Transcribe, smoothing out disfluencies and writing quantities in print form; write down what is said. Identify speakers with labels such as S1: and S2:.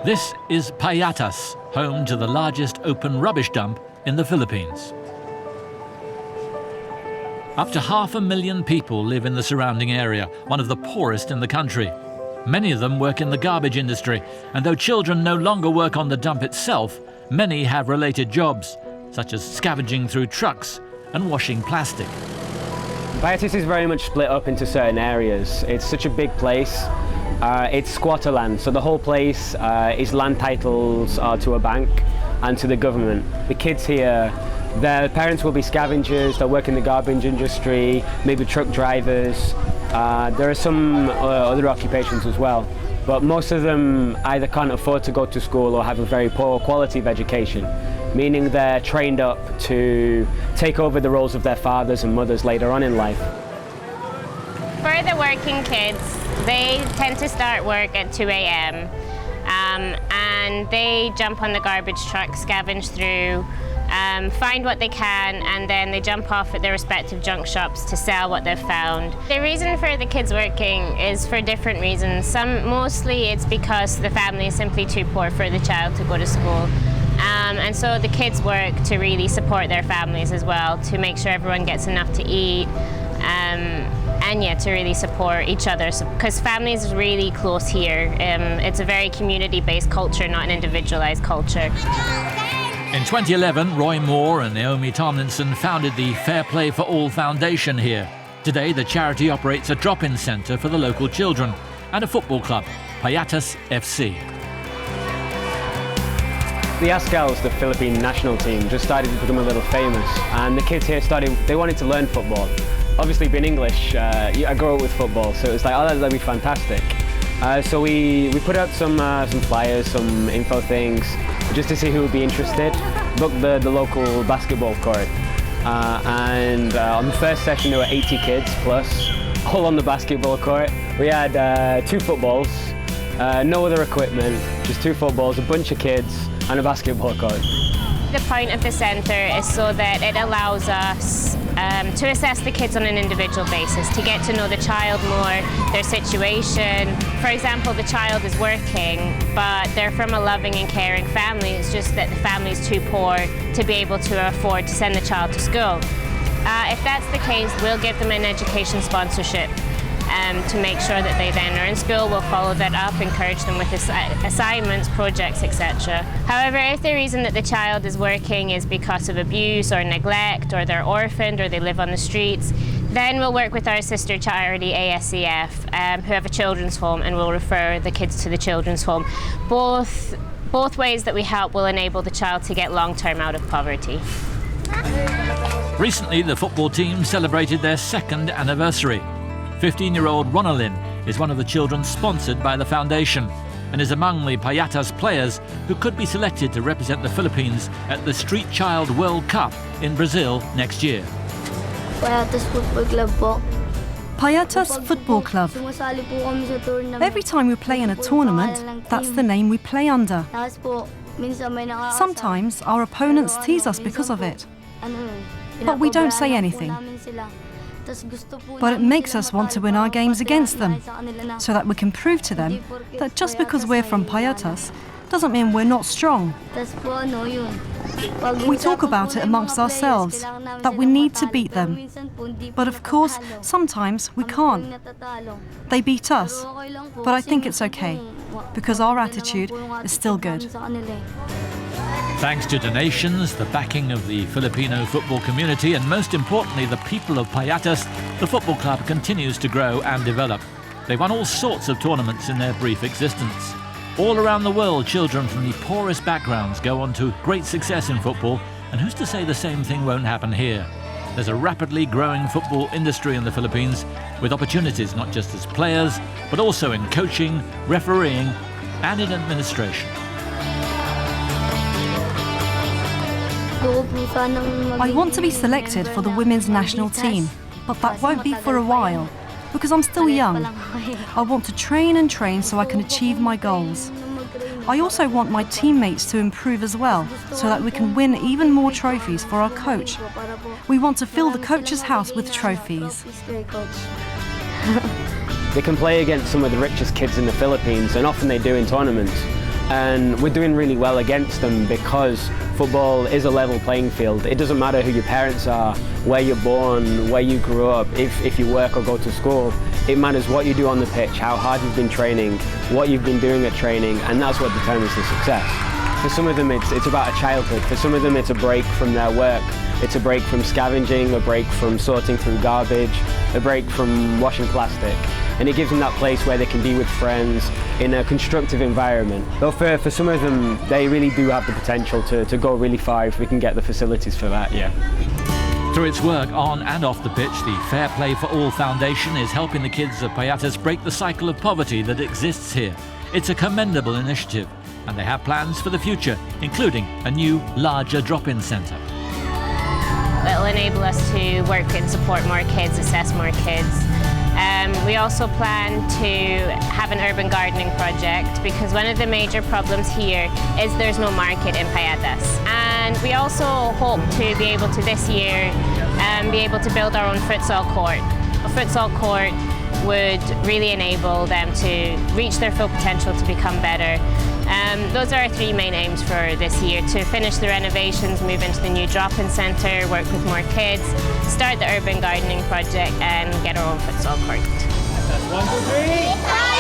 S1: This is Payatas, home to the largest open rubbish dump in the Philippines. Up to 500,000 people live in the surrounding area, one of the poorest in the country. Many of them work in the garbage industry, and though children no longer work on the dump itself, many have related jobs, such as scavenging through trucks and washing plastic.
S2: Payatas is very much split up into certain areas. It's such a big place. It's squatter land, so the whole place is land titles to a bank and to the government. The kids here, their parents will be scavengers, they'll work in the garbage industry, maybe truck drivers. There are some other occupations as well, but most of them either can't afford to go to school or have a very poor quality of education, meaning they're trained up to take over the roles of their fathers and mothers later on in life.
S3: For the working kids, they tend to start work at 2 a.m. And they jump on the garbage truck, scavenge through, find what they can, and then they jump off at their respective junk shops to sell what they've found. The reason for the kids working is for different reasons. Mostly it's because the family is simply too poor for the child to go to school. And so the kids work to really support their families as well, to make sure everyone gets enough to eat, and yeah, to really support each other, because families is really close here. It's a very community-based culture, not an individualized culture.
S1: In 2011, Roy Moore and Naomi Tomlinson founded the Fair Play for All Foundation here. Today, the charity operates a drop-in centre for the local children and a football club, Payatas FC.
S2: The Ascals, the Philippine national team, just started to become a little famous, and the kids here they wanted to learn football. Obviously, being English, I grew up with football, so it was like, oh, that'd be fantastic. So we put out some flyers, some info things, just to see who would be interested. Booked the local basketball court, and on the first session there were 80 kids plus, all on the basketball court. We had 2 footballs, no other equipment, just 2 footballs, a bunch of kids, and a basketball court.
S3: The point of the centre is so that it allows us to assess the kids on an individual basis, to get to know the child more, their situation. For example, the child is working, but they're from a loving and caring family. It's just that the family is too poor to be able to afford to send the child to school. If that's the case, we'll give them an education sponsorship to make sure that they then are in school. We'll follow that up, encourage them with assignments, projects, etc. However, if the reason that the child is working is because of abuse or neglect, or they're orphaned, or they live on the streets, then we'll work with our sister charity ASCF, who have a children's home, and we'll refer the kids to the children's home. Both ways that we help will enable the child to get long-term out of poverty.
S1: Recently, the football team celebrated their 2nd anniversary. 15-year-old Ronalyn is one of the children sponsored by the foundation and is among the Payatas players who could be selected to represent the Philippines at the Street Child World Cup in Brazil next year.
S4: Payatas Football Club po.
S5: Payatas Football Club. Every time we play in a tournament, that's the name we play under. Sometimes our opponents tease us because of it, but we don't say anything. But it makes us want to win our games against them, so that we can prove to them that just because we're from Payatas doesn't mean we're not strong. We talk about it amongst ourselves, that we need to beat them. But of course, sometimes we can't. They beat us, but I think it's okay, because our attitude is still good.
S1: Thanks to donations, the backing of the Filipino football community, and most importantly, the people of Payatas, the football club continues to grow and develop. They've won all sorts of tournaments in their brief existence. All around the world, children from the poorest backgrounds go on to great success in football, and who's to say the same thing won't happen here? There's a rapidly growing football industry in the Philippines, with opportunities not just as players, but also in coaching, refereeing, and in administration.
S5: I want to be selected for the women's national team, but that won't be for a while, because I'm still young. I want to train and train so I can achieve my goals. I also want my teammates to improve as well, so that we can win even more trophies for our coach. We want to fill the coach's house with trophies.
S2: They can play against some of the richest kids in the Philippines, and often they do in tournaments. and we're doing really well against them because football is a level playing field. It doesn't matter who your parents are, where you're born, where you grew up, if you work or go to school. It matters what you do on the pitch, how hard you've been training, what you've been doing at training, and that's what determines the success. For some of them it's about a childhood, for some of them it's a break from their work, it's a break from scavenging, a break from sorting through garbage, a break from washing plastic. And it gives them that place where they can be with friends in a constructive environment. Though for some of them, they really do have the potential to go really far if we can get the facilities for that, yeah.
S1: Through its work on and off the pitch, the Fair Play for All Foundation is helping the kids of Payatas break the cycle of poverty that exists here. It's a commendable initiative, and they have plans for the future, including a new, larger drop-in centre.
S3: It'll enable us to work and support more kids, assess more kids. We also plan to have an urban gardening project because one of the major problems here is there's no market in Payatas. And we also hope to be able to this year be able to build our own futsal court. A futsal court would really enable them to reach their full potential to become better. Those are our three main aims for this year: to finish the renovations, move into the new drop-in centre, work with more kids, start the urban gardening project and get our own futsal court.
S2: 1, 2, 3!